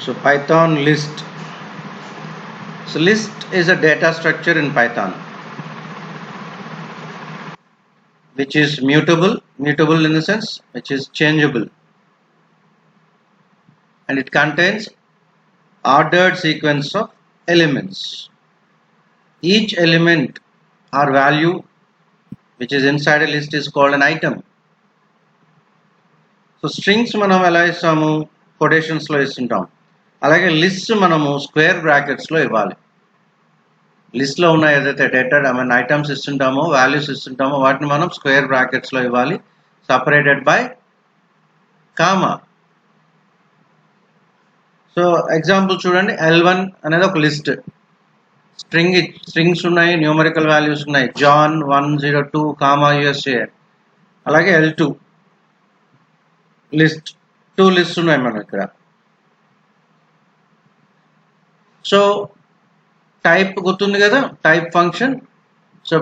So Python list. So list is a data structure in Python which is mutable in the sense which is changeable, and it contains ordered sequence of elements. Each element or value which is inside a list is called an item. So strings మనం ఎలా ఇస్తాము, quotations లో ఇస్తుంటాం. అలాగే list మనము square brackets లో ఇవ్వాలి. List లో ఉన్న ఏదైతే డేటా ఐటమ్స్ ఇస్తుంటామో, వాల్యూస్ ఇస్తుంటామో వాటిని మనం స్క్వేర్ బ్రాకెట్స్ లో ఇవ్వాలి, separated by comma. So example చూడండి, L1 అనేది ఒక లిస్ట్, స్ట్రింగ్స్ ఉన్నాయి, న్యూమరికల్ వాల్యూస్ ఉన్నాయి, జాన్ 102 కామా USA. అలాగే L2 లిస్ట్, 2 లిస్ట్ ఉన్నాయి మనం ఇక్కడ. సో టైప్ గుర్తుంది కదా, type function. So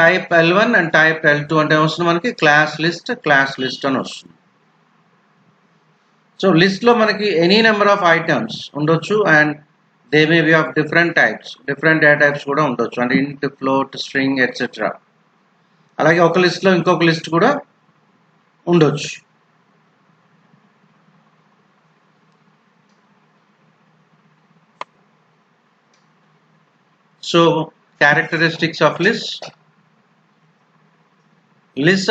type L1 and type L2 అంటే వస్తుంది మనకి క్లాస్ లిస్ట్ అని వస్తుంది. సో లిస్ట్ లో మనకి ఎనీ నెంబర్ ఆఫ్ ఐటమ్స్ ఉండొచ్చు, and they may be of different types, different data types కూడా ఉండొచ్చు, అంటే ఇంట్, ఫ్లోట్, స్ట్రింగ్ ఎట్సెట్రా. అలాగే ఒక లిస్ట్ లో ఇంకొక లిస్ట్ కూడా ఉండొచ్చు. సో క్యారెక్టరిస్టిక్స్ ఆఫ్ లిస్ట్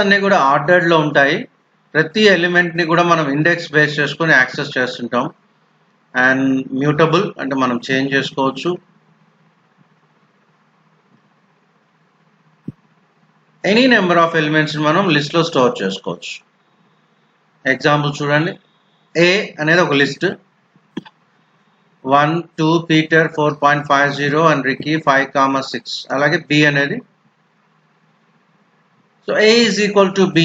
అన్నీ కూడా ఆర్డర్డ్ లో ఉంటాయి. ప్రతి ఎలిమెంట్ ని కూడా మనం ఇండెక్స్ బేస్ చేసుకొని యాక్సెస్ చేస్తుంటాం. అండ్ మ్యూటబుల్ అంటే మనం చేంజ్ చేసుకోవచ్చు. ఎనీ నెంబర్ ఆఫ్ ఎలిమెంట్స్ మనం లిస్ట్ లో స్టోర్ చేసుకోవచ్చు. ఎగ్జాంపుల్ చూడండి, A అనేది ఒక లిస్ట్, 1 2 పీటర్ 4.50 అండ్ రికీ 5,6. అలాగే B అనేది, so A is equal to B,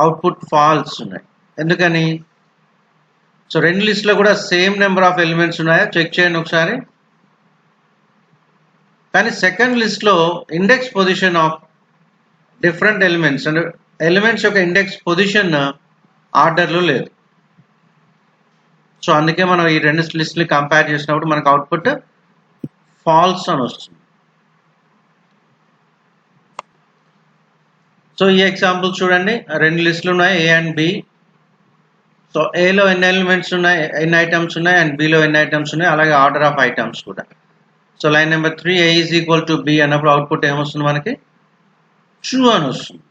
output false ఉన్నాయి. ఎందుకని? సో రెండు లిస్ట్ లో కూడా సేమ్ నెంబర్ ఆఫ్ ఎలిమెంట్స్ ఉన్నాయా చెక్ చేయండి ఒకసారి. కానీ సెకండ్ లిస్ట్ లో index position of different elements, అంటే ఎలిమెంట్స్ యొక్క ఇండెక్స్ పొజిషన్ ఆర్డర్లో లేదు. సో అందుకే మనం ఈ రెండు లిస్ట్ని కంపేర్ చేసినప్పుడు మనకు అవుట్పుట్ ఫాల్స్ అని వస్తుంది. సో ఈ ఎగ్జాంపుల్ చూడండి, రెండు లిస్టులు ఉన్నాయి, A అండ్ B. సో ఏలో ఎన్ని ఎలిమెంట్స్ ఉన్నాయి, ఎన్ని ఐటమ్స్ ఉన్నాయి, అండ్ బిలో ఎన్ని ఐటమ్స్ ఉన్నాయి, అలాగే ఆర్డర్ ఆఫ్ ఐటమ్స్ కూడా. So line number 3, A is equal to B అన్నప్పుడు అవుట్పుట్ ఏమొస్తుంది మనకి, ట్రూ అని వస్తుంది.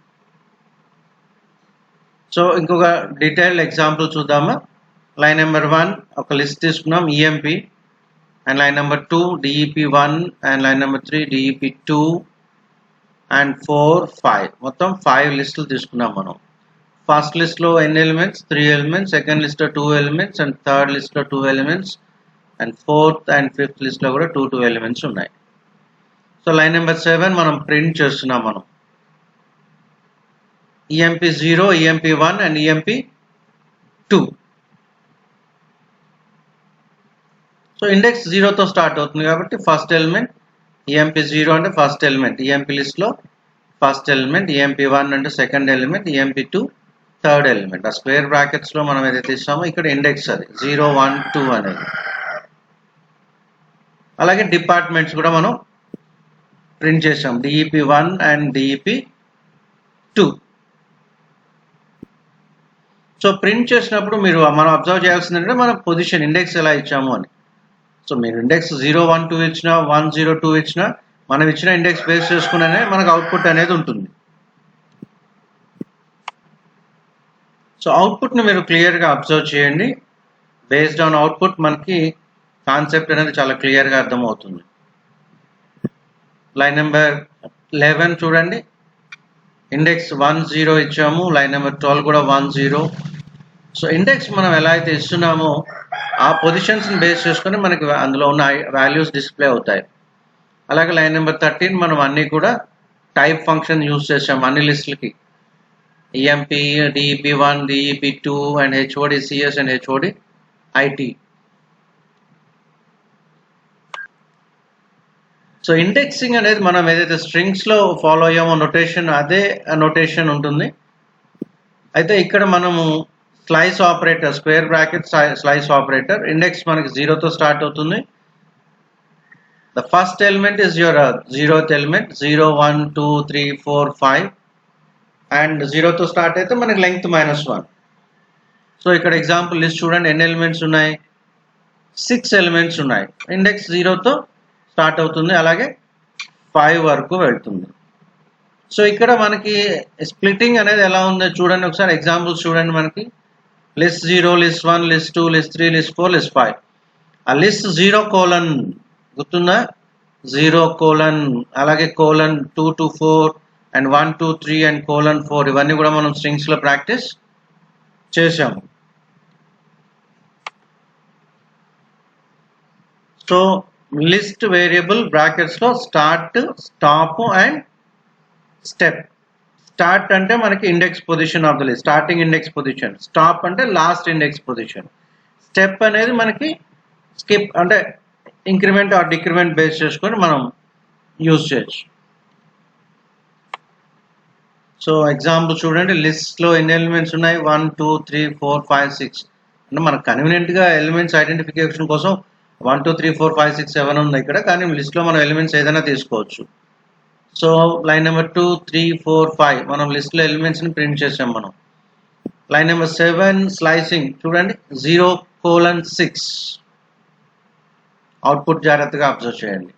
సో ఇంకొక డీటెయిల్డ్ ఎగ్జాంపుల్ చూద్దామా. లైన్ నెంబర్ 1 ఒక లిస్ట్ తీసుకున్నాం, EMP, and line number 2 DEP1, and line number 3 DEP2, and 4 5, మొత్తం 5 లిస్టులు తీసుకున్నాం మనం. ఫస్ట్ లిస్ట్ లో ఎన్ని ఎలిమెంట్స్, 3 ఎలిమెంట్స్, సెకండ్ లిస్ట్ లో 2 ఎలిమెంట్స్, అండ్ థర్డ్ లిస్ట్ లో 2 elements, and fourth and fifth list లో కూడా 2 ఎలిమెంట్స్ ఉన్నాయి. సో లైన్ నెంబర్ 7 మనం ప్రింట్ చేస్తున్నాం మనం, EMP0, EMP1 and EMP2. So index 0తో స్టార్ట్ అవుతుంది కాబట్టి ఫస్ట్ ఎలిమెంట్ EMP0 అంటే ఫస్ట్ ఎలిమెంట్, EMP లిస్ట్ లో ఫస్ట్ ఎలిమెంట్, EMP1 అంటే second element, EMP2 third element. ఆ స్క్వేర్ బ్రాకెట్స్ లో మనం ఏదైతే ఇస్తామో ఇక్కడ ఇండెక్స్ అది 0 1 2 అనేది. అలాగే డిపార్ట్మెంట్స్ కూడా మనం ప్రింట్ చేసాం, DEP1 and DEP2. So print చేసినప్పుడు మనం అబ్జర్వ్ చేయాల్సింది ఏంటంటే మన పొజిషన్ ఇండెక్స్ ఎలా ఇచ్చాము అని. సో మీరు ఇండెక్స్ 0 1 2 ఇచ్చినా, 1 0 2 ఇచ్చినా, మనం ఇచ్చిన ఇండెక్స్ బేస్ చేసుకునే మనకు అవుట్పుట్ అనేది ఉంటుంది. సో అవుట్పుట్ని మీరు క్లియర్గా అబ్జర్వ్ చేయండి. బేస్డ్ ఆన్ అవుట్పుట్ మనకి కాన్సెప్ట్ అనేది చాలా క్లియర్గా అర్థమవుతుంది. లైన్ నెంబర్ 11 చూడండి, ఇండెక్స్ 1 0 ఇచ్చాము, లైన్ నెంబర్ 12 కూడా 1 0. సో ఇండెక్స్ మనం ఎలా అయితే ఇస్తున్నామో ఆ పొజిషన్స్ని బేస్ చేసుకొని మనకి అందులో ఉన్న వాల్యూస్ డిస్ప్లే అవుతాయి. అలాగే లైన్ నెంబర్ 13 మనం అన్నీ కూడా టైప్ ఫంక్షన్ యూజ్ చేసాము అన్ని లిస్టులకి, EMP, DEP1, DEP2 and HOD CS and HOD IT. So indexing అనేది మనం ఏదైతే స్ట్రింగ్స్ లో ఫాలో అయ్యామో నొటేషన్, అదే నొటేషన్ ఉంటుంది. అయితే ఇక్కడ మనము slice operator, square bracket slice operator. Index మనకి 0తో స్టార్ట్ అవుతుంది. The first element is your 0th element, 0, 1, 2, 3, 4, 5 and 0తో start అయితే మనకి లెంగ్త్ -1. సో ఇక్కడ ఎగ్జాంపుల్ లిస్ట్ చూడండి, ఎన్ని ఎలిమెంట్స్ ఉన్నాయి, 6 ఎలిమెంట్స్ ఉన్నాయి. ఇండెక్స్ 0తో స్టార్ట్ అవుతుంది, అలాగే 5 వరకు వెళ్తుంది. సో ఇక్కడ మనకి స్ప్లిట్టింగ్ అనేది ఎలా ఉందో చూడండి ఒకసారి. ఎగ్జాంపుల్స్ చూడండి, మనకి list 0, list 1, list 2, list 3, list 4, list 5. ఆ లిస్ట్ 0 గుర్తుందా, 0 అలాగే కోలన్ 2 to 4 అండ్ 1 2 3 అండ్ :4 ఇవన్నీ కూడా మనం స్ట్రింగ్స్ లో ప్రాక్టీస్ చేసాము. సో లిస్ట్ వేరియబుల్ బ్రాకెట్స్ లో start, stop and step. Start అంటే మనకి index position of the list, starting index position. Stop అంటే లాస్ట్ ఇండెక్స్ పొజిషన్. స్టెప్ అనేది మనకి స్కిప్ అంటే ఇంక్రిమెంట్ ఆర్ డిక్రిమెంట్ బేస్ చేసుకొని మనం యూజ్ చేయొచ్చు. సో ఎగ్జాంపుల్ చూడండి, లిస్ట్ లో ఎన్ని ఎలిమెంట్స్ ఉన్నాయి, 1 2 3 4 5 6. అంటే మనకు కన్వీనియంట్ గా ఎలిమెంట్స్ ఐడెంటిఫికేషన్ కోసం 1 2 3 4 5 6 7 ఉంది ఇక్కడ, కానీ లిస్ట్ లో మనం ఎలిమెంట్స్ ఏదైనా తీసుకోవచ్చు. సో లైన్ నెంబర్ 2 3 4 5 మనం లిస్ట్ లో ఎలిమెంట్స్ ని ప్రింట్ చేసాం మనం. లైన్ నెంబర్ 7 స్లైసింగ్ చూడండి, 0:6. అవుట్పుట్ జాగ్రత్తగా అబ్జర్వ్ చేయండి.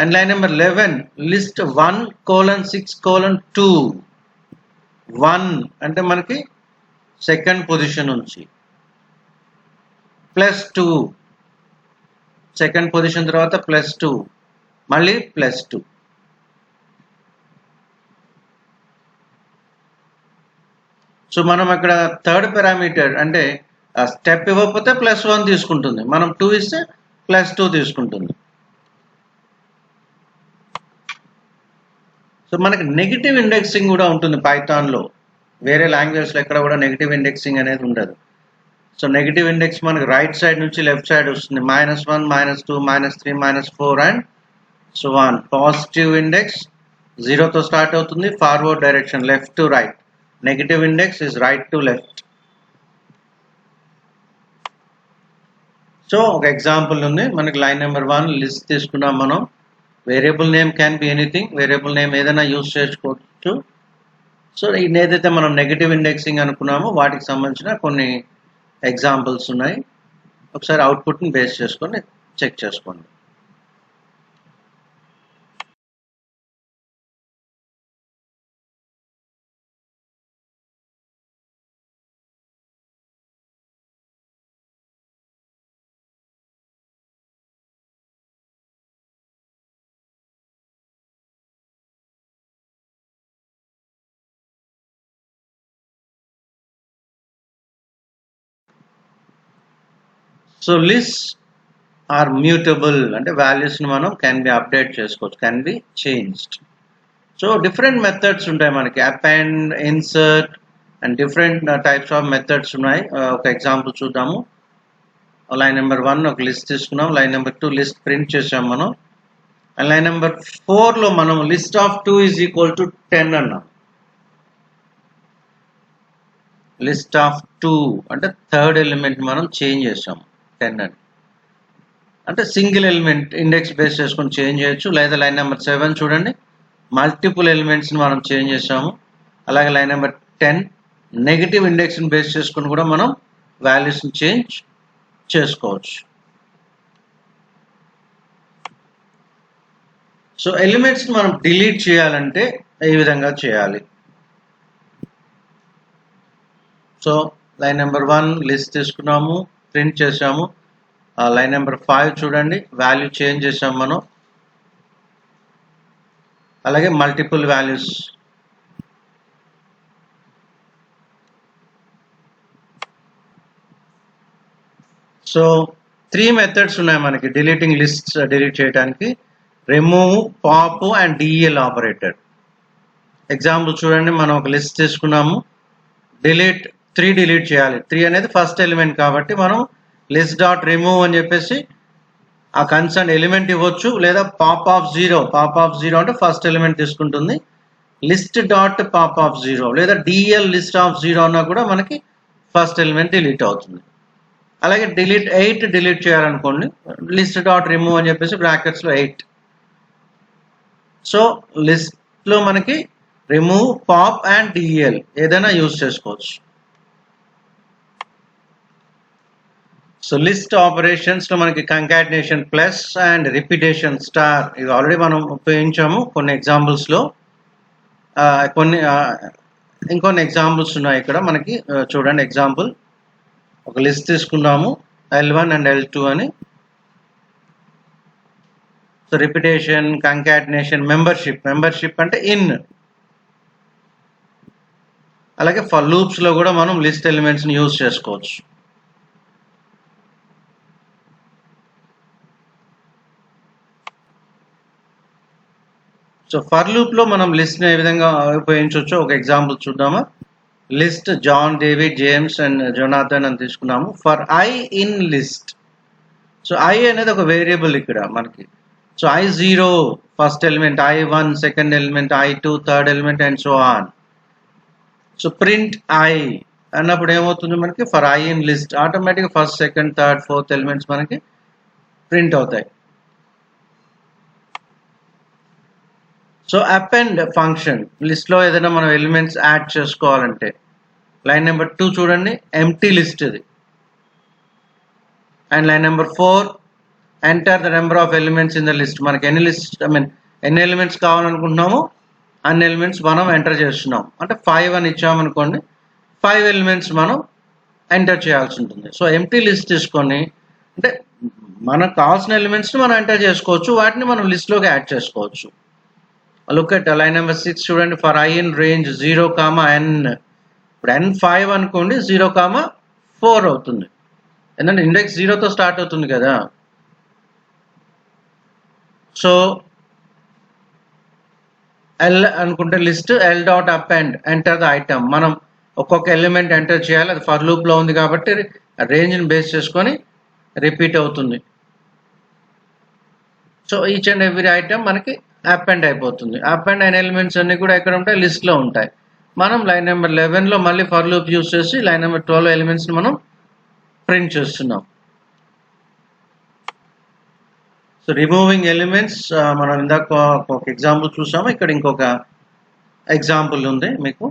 And line number 11 list 1:6:2. 1 అంటే మనకి సెకండ్ పొజిషన్ నుంచి, +2 సెకండ్ పొజిషన్ తర్వాత +2 మళ్ళీ +2. సో మనం అక్కడ థర్డ్ పారామీటర్ అంటే స్టెప్ ఇవ్వకపోతే +1 తీసుకుంటుంది, మనం 2 ఇస్తే +2 తీసుకుంటుంది. సో మనకి నెగిటివ్ ఇండెక్సింగ్ కూడా ఉంటుంది పైథాన్లో. వేరే లాంగ్వేజ్లో ఎక్కడ కూడా నెగిటివ్ ఇండెక్సింగ్ అనేది ఉండదు. సో నెగిటివ్ ఇండెక్స్ మనకి రైట్ సైడ్ నుంచి లెఫ్ట్ సైడ్ వస్తుంది, -1 -2 -3 -4 and so on. Positive index 0తో స్టార్ట్ అవుతుంది, forward direction left to right. Negative index is right to left. So ఒక ఎగ్జాంపుల్ ఉంది మనకి, లైన్ నెంబర్ 1 లిస్ట్ తీసుకున్నాం మనం. Variable name can be anything, variable name ఏదైనా use చేసుకోవచ్చు. సో ఏదైతే మనం నెగిటివ్ ఇండెక్సింగ్ అనుకున్నామో వాటికి సంబంధించిన కొన్ని ఎగ్జాంపుల్స్ ఉన్నాయి. ఒకసారి అవుట్పుట్ని బేస్ చేసుకొని చెక్ చేసుకోండి. సో లిస్ట్ ఆర్ మ్యూటబుల్ అంటే వాల్యూస్ని మనం క్యాన్ బి అప్డేట్ చేసుకోవచ్చు, can be changed. So different methods ఉంటాయి మనకి, append, insert and different types of methods ఉన్నాయి. ఒక ఎగ్జాంపుల్ చూద్దాము. లైన్ నెంబర్ 1 ఒక లిస్ట్ తీసుకున్నాం, లైన్ నెంబర్ 2 లిస్ట్ ప్రింట్ చేసాం మనం. అండ్ లైన్ నెంబర్ 4లో మనం లిస్ట్ ఆఫ్ 2 = 10 అన్నాం. లిస్ట్ ఆఫ్ 2 అంటే థర్డ్ ఎలిమెంట్ మనం చేంజ్ చేసాం 10 అని. అంటే సింగిల్ ఎలిమెంట్ ఇండెక్స్ బేస్ చేసుకొని చేంజ్ చేయొచ్చు. లేదా లైన్ నెంబర్ 7 చూడండి, మల్టిపుల్ ఎలిమెంట్స్ని మనం చేంజ్ చేసాము. అలాగే లైన్ నెంబర్ 10 నెగిటివ్ ఇండెక్స్ని బేస్ చేసుకొని కూడా మనం వాల్యూస్ని చేంజ్ చేసుకోవచ్చు. సో ఎలిమెంట్స్ని మనం డిలీట్ చేయాలంటే ఈ విధంగా చేయాలి. సో లైన్ నెంబర్ 1 లిస్ట్ తీసుకున్నాము, ప్రింట్ చేసాము. లైన్ నెంబర్ 5 చూడండి, వాల్యూ చేంజ్ చేసాము మనం. అలాగే మల్టిపుల్ వాల్యూస్. సో 3 మెథడ్స్ ఉన్నాయి మనకి డిలీటింగ్ లిస్ట్స్ డిలీట్ చేయడానికి: remove, pop and DL operator. Example చూడండి, మనం ఒక లిస్ట్ తీసుకున్నాము, డిలీట్ 3 డిలీట్ చేయాలి. 3 అనేది ఫస్ట్ ఎలిమెంట్ కాబట్టి మనం లిస్ట్ డాట్ రిమూవ్ అని చెప్పేసి ఆ కన్సర్న్ ఎలిమెంట్ ఇవ్వచ్చు. లేదా పాప్ ఆఫ్ 0 అంటే ఫస్ట్ ఎలిమెంట్ తీసుకుంటుంది. లిస్ట్ డాట్ పాప్ ఆఫ్ 0 లేదా డిఎల్ లిస్ట్ ఆఫ్ 0 అన్నా కూడా మనకి ఫస్ట్ ఎలిమెంట్ డిలీట్ అవుతుంది. అలాగే 8 డిలీట్ చేయాలనుకోండి, లిస్ట్ డాట్ రిమూవ్ అని చెప్పేసి బ్రాకెట్స్లో 8. సో లిస్ట్లో మనకి రిమూవ్, పాప్ అండ్ డిఎల్ ఏదైనా యూజ్ చేసుకోవచ్చు. సో లిస్ట్ ఆపరేషన్స్లో మనకి concatenation plus and repetition star ఇవి ఆల్రెడీ మనం ఉపయోగించాము కొన్ని ఎగ్జాంపుల్స్లో. ఇంకొన్ని ఎగ్జాంపుల్స్ ఉన్నాయి ఇక్కడ మనకి. చూడండి ఎగ్జాంపుల్, ఒక లిస్ట్ తీసుకున్నాము L1 అండ్ L2 అని. సో రిపిటేషన్, కంకాటినేషన్, మెంబర్షిప్ అంటే ఇన్. అలాగే ఫర్ లూప్స్లో కూడా మనం లిస్ట్ ఎలిమెంట్స్ని యూజ్ చేసుకోవచ్చు. సో ఫర్ లూప్లో మనం లిస్ట్ని ఏ విధంగా ఉపయోగించవచ్చు ఒక ఎగ్జాంపుల్ చూద్దామా. List John, David, James and Jonathan అని తీసుకున్నాము. For i in list, so i అనేది ఒక వేరియబుల్ ఇక్కడ మనకి. So I0 first element, I1 second element, I2 third element and so on. So print i అన్నప్పుడు ఏమవుతుంది మనకి, ఫర్ ఐ ఇన్ లిస్ట్ ఆటోమేటిక్గా first, second, third, fourth elements మనకి print అవుతాయి. సో అపెండ్ ఫంక్షన్, లిస్ట్లో ఏదైనా మనం ఎలిమెంట్స్ యాడ్ చేసుకోవాలంటే, లైన్ నెంబర్ 2 చూడండి, ఎంప్టీ లిస్ట్ ఇది. And line number 4, enter the number of elements in the list. మనకి ఎన్ని ఎలిమెంట్స్ కావాలనుకుంటున్నామో అన్ని ఎలిమెంట్స్ మనం ఎంటర్ చేస్తున్నాం. అంటే 5 అని ఇచ్చామనుకోండి, 5 ఎలిమెంట్స్ మనం ఎంటర్ చేయాల్సి ఉంటుంది. సో ఎంప్టీ లిస్ట్ తీసుకొని, అంటే మనకు కావాల్సిన ఎలిమెంట్స్ని మనం ఎంటర్ చేసుకోవచ్చు, వాటిని మనం లిస్ట్లోకి యాడ్ చేసుకోవచ్చు. లుక్ ఎట్ లైన్ నెంబర్ 6 చూడండి, for i in range 0, n. ఇప్పుడు n5 అనుకోండి, 0, 4 అవుతుంది. ఎందుకంటే ఇండెక్స్ 0తో స్టార్ట్ అవుతుంది కదా. సో ఎల్ అనుకుంటే list L dot append enter the item. మనం ఒక్కొక్క ఎలిమెంట్ ఎంటర్ చేయాలి, అది ఫర్ లూప్లో ఉంది కాబట్టి రేంజ్ని బేస్ చేసుకొని రిపీట్ అవుతుంది. So each and every item మనకి అపెండ్ అయిపోతుంది. అపెండ్ అయిన ఎలిమెంట్స్ అన్ని కూడా ఎక్కడ ఉంటాయి, లిస్ట్లో ఉంటాయి. మనం లైన్ నెంబర్ 11లో మళ్ళీ ఫర్ లూప్ యూజ్ చేసి లైన్ నెంబర్ 12 ఎలిమెంట్స్ని మనం ప్రింట్ చేస్తున్నాం. సో రిమూవింగ్ ఎలిమెంట్స్ మనం ఇందాక ఒక ఎగ్జాంపుల్ చూసాము, ఇక్కడ ఇంకొక ఎగ్జాంపుల్ ఉంది మీకు.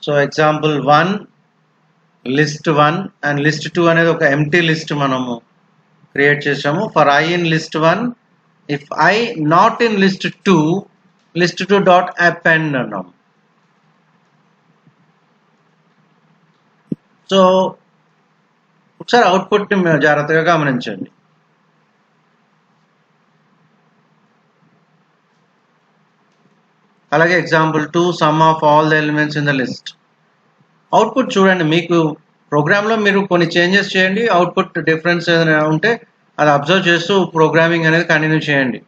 So example 1, list 1 and list 2 అనేది ఒక ఎంప్టీ లిస్ట్ మనము క్రియేట్ చేసాము. For i in list 1, if I not in list 2, list 2 dot append అన్నాము. సో ఒకసారి అవుట్పుట్ని జాగ్రత్తగా గమనించండి. అలాగే example 2, some of all the elements in the list. Output చూడండి, మీకు ప్రోగ్రామ్లో మీరు కొన్ని చేంజెస్ చేయండి, అవుట్పుట్ డిఫరెన్స్ ఏదైనా ఉంటే అది అబ్జర్వ్ చేస్తూ ప్రోగ్రామింగ్ అనేది కంటిన్యూ చేయండి.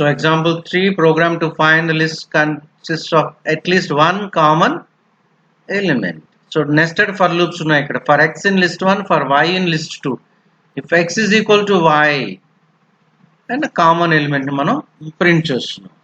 So example 3, program to find the list consists of at least one common element. So nested for loops ఉన్నాయి ఇక్కడ. For x in list 1, for y in list 2. If x is equal to y, and a common element మనం print చేస్తున్నాం.